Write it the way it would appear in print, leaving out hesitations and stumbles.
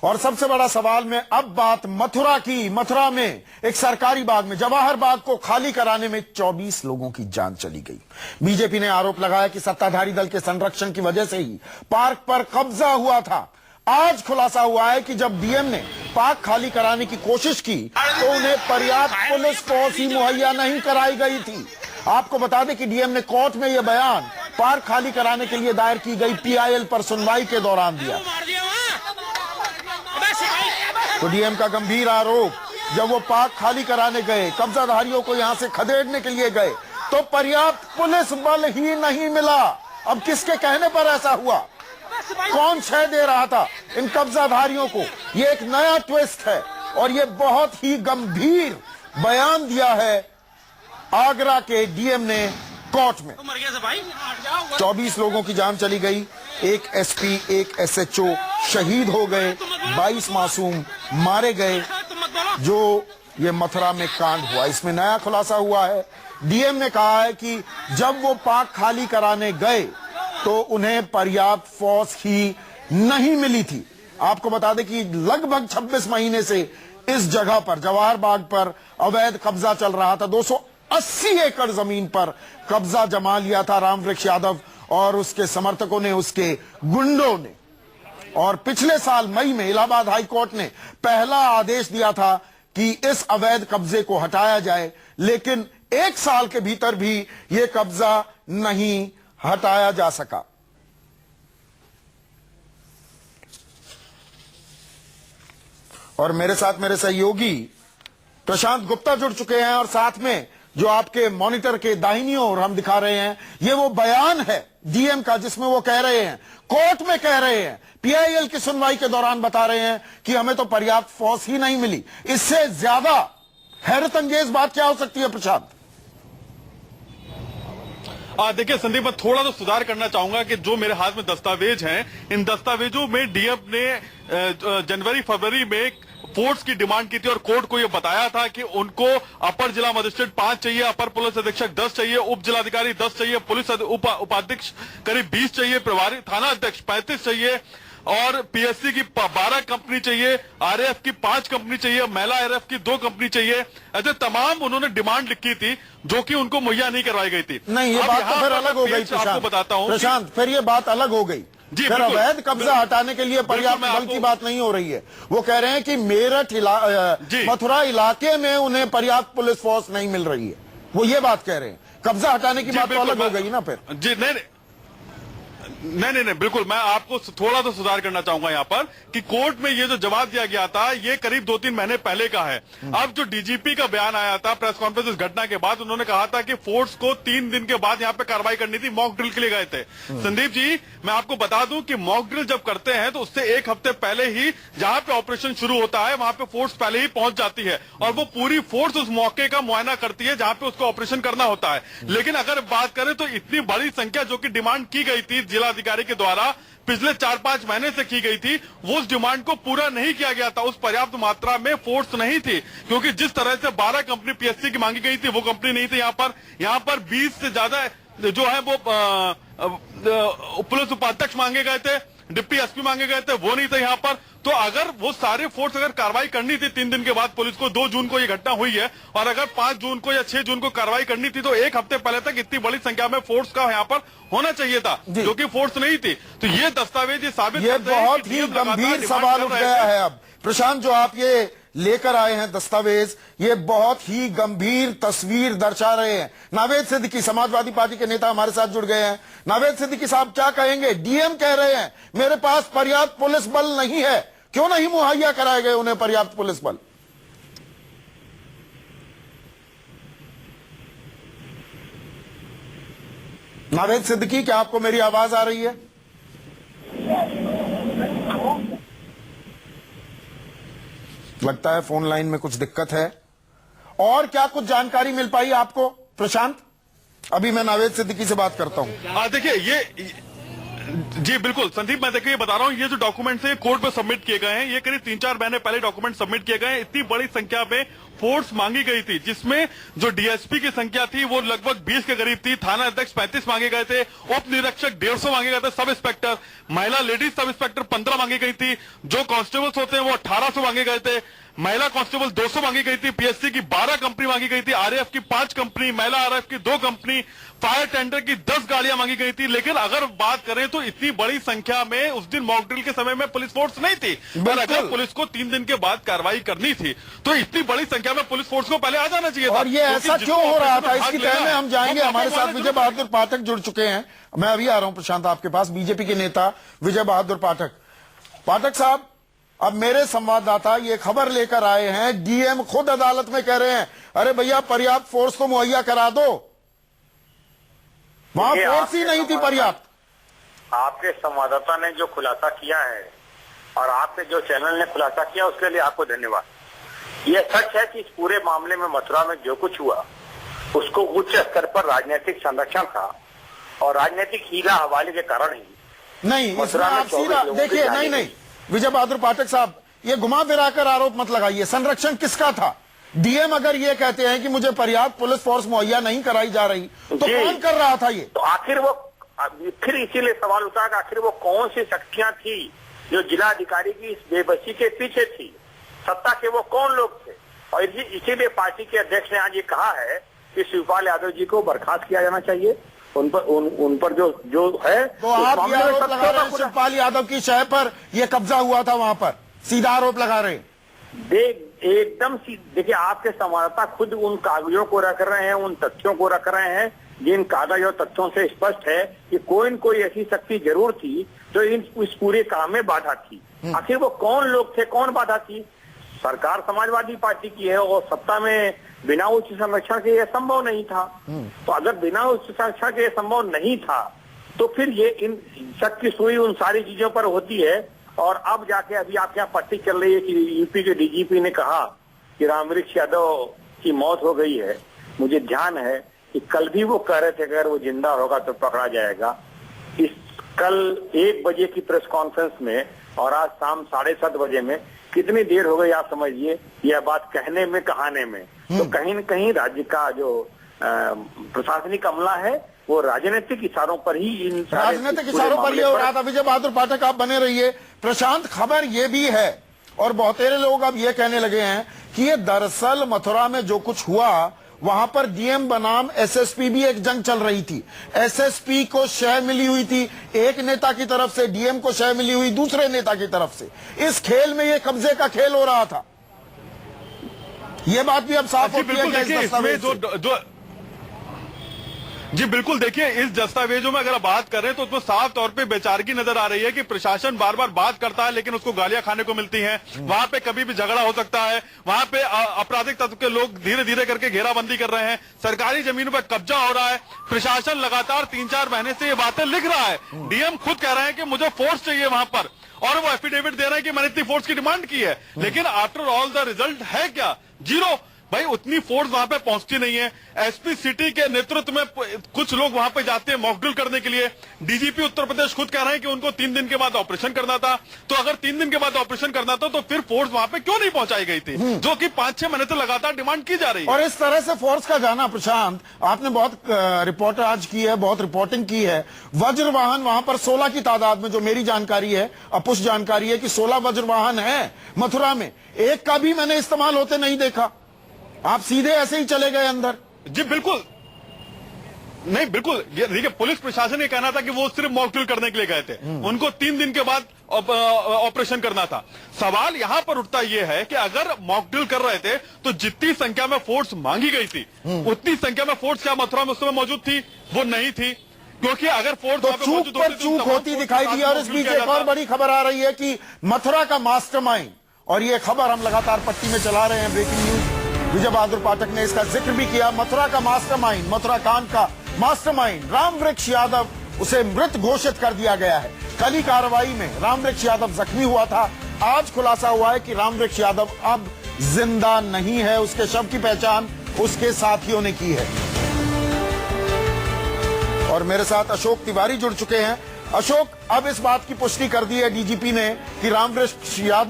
और सबसे बड़ा सवाल में अब बात मथुरा की। मथुरा में एक सरकारी बाग में, जवाहर बाग को खाली कराने में 24 लोगों की जान चली गई। बीजेपी ने आरोप लगाया कि सत्ताधारी दल के संरक्षण की वजह से ही पार्क पर कब्जा हुआ था। आज खुलासा हुआ है कि जब डीएम ने पार्क खाली कराने की कोशिश की तो उन्हें पर्याप्त पुलिस फोर्स ही मुहैया नहीं कराई गई थी। आपको बता दें कि डीएम ने कोर्ट में यह बयान पार्क खाली कराने के लिए दायर की गई पीआईएल पर सुनवाई के दौरान दिया। तो डीएम का गंभीर आरोप, जब वो पार्क खाली कराने गए, कब्जाधारियों को यहां से खदेड़ने के लिए गए, तो पर्याप्त पुलिस बल ही नहीं मिला। अब किसके कहने पर ऐसा हुआ? कौन शय दे रहा था इन कब्जाधारियों को? ये एक नया ट्विस्ट है और ये बहुत ही गंभीर बयान दिया है आगरा के डीएम ने कोर्ट में। 24 लोगों की जान चली गई, एक एसपी, एक एसएचओ शहीद हो गए, 22 मासूम मारे गए। जो ये मथुरा में कांड हुआ, इसमें नया खुलासा हुआ है। डीएम ने कहा है कि जब वो पार्क खाली कराने गए तो उन्हें पर्याप्त फोर्स ही नहीं मिली थी। आपको बता दें कि लगभग 26 महीने से इस जगह पर, जवाहर बाग पर अवैध कब्जा चल रहा था। 280 एकड़ जमीन पर कब्जा जमा लिया था रामवृक्ष यादव और उसके समर्थकों ने, उसके गुंडों ने। और पिछले साल मई में इलाहाबाद हाई कोर्ट ने पहला आदेश दिया था कि इस अवैध कब्जे को हटाया जाए, लेकिन 1 साल के भीतर भी यह कब्जा नहीं हटाया जा सका। और मेरे साथ मेरे सहयोगी प्रशांत गुप्ता जुड़ चुके हैं और साथ में जो आपके मॉनिटर के दाहिनी ओर हम दिखा रहे हैं, ये वो बयान है डीएम का जिसमें वो कह रहे हैं, कोर्ट में कह रहे हैं, पीआईएल की सुनवाई के दौरान बता रहे हैं कि हमें तो पर्याप्त फोर्स ही नहीं मिली। इससे ज्यादा हैरत अंगेज बात क्या हो सकती है प्रशांत? देखिए संदीप, मैं थोड़ा तो सुधार करना चाहूंगा कि जो मेरे हाथ में दस्तावेज हैं, इन दस्तावेजों में डीएम ने जनवरी फरवरी में फोर्स की डिमांड की थी और कोर्ट को यह बताया था कि उनको अपर जिला मजिस्ट्रेट 5 चाहिए, अपर पुलिस अधीक्षक 10 चाहिए, उप जिलाधिकारी 10 चाहिए, पुलिस उपाध्यक्ष करीब 20 चाहिए, प्रभारी थाना अध्यक्ष 35 चाहिए और पीएससी की 12 कंपनी चाहिए, आरएएफ की 5 कंपनी चाहिए, महिला आरएएफ की 2 कंपनी चाहिए। ऐसे तमाम उन्होंने डिमांड लिखी थी जो कि उनको मुहैया नहीं करवाई गई थी। नहीं, ये बात तो फिर अलग हो गई। आपको बताता हूं प्रशांत, फिर ये बात अलग हो गई। जी, फिर अवैध कब्जा हटाने के लिए पर्याप्त बल की बात नहीं हो रही है। वो कह रहे हैं कि मेरठ मथुरा इलाके में उन्हें पर्याप्त पुलिस फोर्स नहीं मिल रही है। वो ये बात कह रहे हैं। कब्जा हटाने की बात तो अलग हो गई ना फिर। जी नहीं, बिल्कुल। मैं आपको थोड़ा तो सुधार करना चाहूंगा यहाँ पर कि कोर्ट में ये जो जवाब दिया गया था, ये करीब 2-3 महीने पहले का है। अब जो डीजीपी का बयान आया था प्रेस कॉन्फ्रेंस इस घटना के बाद, उन्होंने कहा था कि फोर्स को 3 दिन के बाद यहाँ पे कार्रवाई करनी थी। मॉक ड्रिल के लिए गए थे। संदीप जी, मैं आपको बता दूं कि मॉक ड्रिल जब करते हैं तो उससे 1 हफ्ते पहले ही जहां पे ऑपरेशन शुरू होता है वहां पे फोर्स पहले ही पहुंच जाती है और वो पूरी फोर्स उस मौके का मुआयना करती है जहां पे उसको ऑपरेशन करना होता है। लेकिन अगर बात करें तो इतनी बड़ी संख्या जो कि डिमांड की गई थी जिलाधिकारी के द्वारा पिछले 4-5 महीने से की गई थी, वो उस डिमांड को पूरा नहीं किया गया था। उस पर्याप्त मात्रा में फोर्स नहीं थी, क्योंकि जिस तरह से 12 कंपनी पीएससी की मांगी गई थी वो कंपनी नहीं थी। यहाँ पर 20 से ज्यादा जो है वो पुलिस उपाध्यक्ष मांगे गए थे, डिप्टी एसपी मांगे गए थे, वो नहीं थे यहाँ पर। तो अगर वो सारे फोर्स अगर कार्रवाई करनी थी 3 दिन के बाद, पुलिस को 2 जून को ये घटना हुई है और अगर 5 जून को या 6 जून को कार्रवाई करनी थी तो 1 हफ्ते पहले तक इतनी बड़ी संख्या में फोर्स का यहाँ पर होना चाहिए था, जो कि फोर्स नहीं थी। तो ये दस्तावेज ये साबित करते हैं बहुत ही गंभीर सवाल उठ गया है। अब प्रशांत, जो आप ये लेकर आए हैं दस्तावेज, ये बहुत ही गंभीर तस्वीर दर्शा रहे हैं। नावेद सिद्दीकी समाजवादी पार्टी के नेता हमारे साथ जुड़ गए हैं। नावेद सिद्दीकी साहब, क्या कहेंगे? डीएम कह रहे हैं मेरे पास पर्याप्त पुलिस बल नहीं है। क्यों नहीं मुहैया कराए गए उन्हें पर्याप्त पुलिस बल? नावेद सिद्दीकी, क्या आपको मेरी आवाज आ रही है? लगता है फोन लाइन में कुछ दिक्कत है। और क्या कुछ जानकारी मिल पाई आपको प्रशांत? अभी मैं नावेद सिद्दीकी से बात करता हूं। देखिए ये जी बिल्कुल संदीप, मैं देखिए बता रहा हूँ, ये जो डॉक्यूमेंट्स हैं कोर्ट में सबमिट किए गए हैं, ये करीब 3-4 महीने पहले डॉक्यूमेंट सबमिट किए गए हैं। इतनी बड़ी संख्या में फोर्स मांगी गई थी, जिसमें जो डीएसपी की संख्या थी वो लगभग 20 के करीब थी, थाना अध्यक्ष 35 मांगे गए थे, उप निरीक्षक 150 मांगे गए थे, सब इंस्पेक्टर, महिला लेडीज सब इंस्पेक्टर 15 मांगी गई थी, जो कांस्टेबल्स होते हैं वो 1800 मांगे गए थे, महिला कांस्टेबल 200 मांगी गई थी, पीएससी की 12 कंपनी मांगी गई थी, आरएएफ की 5 कंपनी, महिला आरएएफ की 2 कंपनी, फायर टेंडर की 10 गाड़ियां मांगी गई थी। लेकिन अगर बात करें तो इतनी बड़ी संख्या में उस दिन मॉक ड्रिल के समय में पुलिस फोर्स नहीं थी, पर अगर पुलिस को 3 दिन के बाद कार्रवाई करनी थी तो इतनी बड़ी संख्या में पुलिस फोर्स को पहले आ जाना चाहिए था। और ये ऐसा क्यों हो रहा था, इसकी तह में हम जाएंगे। हमारे साथ विजय बहादुर पाठक जुड़ चुके हैं। मैं अभी आ रहा हूं प्रशांत आपके पास, बीजेपी के नेता विजय बहादुर पाठक। पाठक साहब, अब मेरे संवाददाता ये खबर लेकर आए हैं, डीएम खुद अदालत में कह रहे हैं अरे भैया पर्याप्त फोर्स तो मुहैया करा दो, वहां फोर्स ही नहीं थी पर्याप्त। आपके संवाददाता ने जो खुलासा किया है और आपके जो चैनल ने खुलासा किया उसके लिए आपको धन्यवाद। यह सच है कि इस पूरे मामले में मथुरा में जो कुछ हुआ उसको उच्च स्तर पर राजनीतिक संरक्षण था और राजनीतिक हीरा हवाले के कारण ही नहीं, इसमें आप सीधा देखिए, नहीं विजय बहादुर पाठक साहब, ये घुमा फिराकर आरोप मत लगाइए। संरक्षण किसका था? डीएम अगर ये कहते हैं कि मुझे पर्याप्त पुलिस फोर्स मुहैया नहीं कराई जा रही तो कौन कर रहा था ये? तो आखिर वो फिर इसीलिए सवाल उठा कि आखिर वो कौन सी शक्तियां थी जो जिला अधिकारी की इस बेबसी के पीछे थी? सत्ता के वो कौन लोग थे? और इसीलिए पार्टी के अध्यक्ष ने आज ये कहा है कि शिवपाल यादव जी को बर्खास्त किया जाना चाहिए। उन पर जो है तो आप ये आरोप लगा रहे हैं शिवपाल यादव की शय पर ये कब्जा हुआ था, वहां पर सीधा आरोप लगा रहे हैं। एकदम देखिए, आपके संवाददाता खुद उन कागजों को रख रहे हैं, उन तथ्यों को रख रहे हैं जिन कागज और तथ्यों से स्पष्ट है कि कोई न कोई ऐसी शक्ति जरूर थी जो इस पूरे काम में बाधा थी। आखिर वो कौन लोग थे, कौन बाधा थी? सरकार समाजवादी पार्टी की है और सत्ता में बिना उच्च संरक्षण के यह संभव नहीं था। तो अगर बिना उच्च संरक्षण के यह संभव नहीं था तो फिर ये इन शक की सुई उन सारी चीजों पर होती है। और अब जाके अभी आपके यहाँ पट्टी चल रही है कि यूपी के डीजीपी ने कहा कि रामवृक्ष यादव की मौत हो गई है। मुझे ध्यान है कि कल भी वो कह रहे थे अगर वो जिंदा होगा तो पकड़ा जाएगा। इस कल 1 बजे की प्रेस कॉन्फ्रेंस में और आज शाम 7:30 बजे में कितनी देर हो गई आप समझिए, यह बात कहने में कहाने में। तो कहीं न कहीं राज्य का जो प्रशासनिक अमला है वो राजनीतिक इशारों पर ही राजनीतिक इशारों पर ही हो रहा था। विजय बहादुर पाठक आप बने रहिए। प्रशांत, खबर ये भी है और बहुतेरे लोग अब ये कहने लगे हैं कि ये दरअसल मथुरा में जो कुछ हुआ वहां पर डीएम बनाम एसएसपी भी एक जंग चल रही थी। एसएसपी को शय मिली हुई थी एक नेता की तरफ से, डीएम को शय मिली हुई दूसरे नेता की तरफ से। इस खेल में ये कब्जे का खेल हो रहा था। ये बात भी अब साफ होती है कि इस दस्तावेज जी बिल्कुल, देखिए इस दस्तावेजों में अगर आप बात करें तो उसमें साफ तौर पे बेचारगी नजर आ रही है कि प्रशासन बार बार बात करता है लेकिन उसको गालियां खाने को मिलती हैं। वहां पे कभी भी झगड़ा हो सकता है, वहां पे आपराधिक तत्व के लोग धीरे धीरे करके घेराबंदी कर रहे हैं, सरकारी जमीनों पर कब्जा हो रहा है। प्रशासन लगातार 3-4 महीने से ये बातें लिख रहा है। डीएम खुद कह रहे हैं कि मुझे फोर्स चाहिए वहां पर, और वो एफिडेविट दे रहे हैं कि मैंने इतनी फोर्स की डिमांड की है। लेकिन आफ्टर ऑल द रिजल्ट है क्या? 0। भाई उतनी फोर्स वहां पे पहुंचती नहीं है। एसपी सिटी के नेतृत्व में कुछ लोग वहां पे जाते हैं मॉक ड्रिल करने के लिए। डीजीपी उत्तर प्रदेश खुद कह रहे हैं कि उनको 3 दिन के बाद ऑपरेशन करना था। तो अगर 3 दिन के बाद ऑपरेशन करना था तो फिर फोर्स वहां पे क्यों नहीं पहुंचाई गई थी, जो कि 5-6 महीने से लगातार डिमांड की जा रही है। और इस तरह से फोर्स का जाना, प्रशांत आपने बहुत रिपोर्ट आज की है, बहुत रिपोर्टिंग की है। वज्र वाहन वहां पर 16 की तादाद में, जो मेरी जानकारी है, अपुष्ट जानकारी है कि 16 वज्र वाहन है मथुरा में। एक का भी मैंने इस्तेमाल होते नहीं देखा। आप सीधे ऐसे ही चले गए अंदर। जी बिल्कुल नहीं, बिल्कुल देखिए, पुलिस प्रशासन ये कहना था कि वो सिर्फ मॉक ड्रिल करने के लिए गए थे, उनको 3 दिन के बाद ऑपरेशन करना था। सवाल यहां पर उठता यह है कि अगर मॉक ड्रिल कर रहे थे तो जितनी संख्या में फोर्स मांगी गई थी उतनी संख्या में फोर्स क्या मथुरा में उस समय मौजूद थी? वो नहीं थी, क्योंकि अगर फोर्स तो चूक पर चूक होती दिखाई दी। और इस बीच एक और बड़ी खबर आ रही है कि मथुरा का मास्टरमाइंड, और ये खबर हम लगातार पट्टी में चला रहे हैं, ब्रेकिंग न्यूज, विजय बहादुर पाठक ने इसका जिक्र भी किया। मथुरा का मास्टरमाइंड, मथुरा कांड का मास्टरमाइंड रामवृक्ष यादव, उसे मृत घोषित कर दिया गया है। कल ही कार्रवाई में रामवृक्ष यादव जख्मी हुआ था। आज खुलासा हुआ है कि रामवृक्ष यादव अब जिंदा नहीं है। उसके शव की पहचान उसके साथियों ने की है। और मेरे साथ अशोक तिवारी जुड़ चुके हैं। अशोक, अब इस बात की पुष्टि कर दी है डीजीपी ने कि रामवृक्ष यादव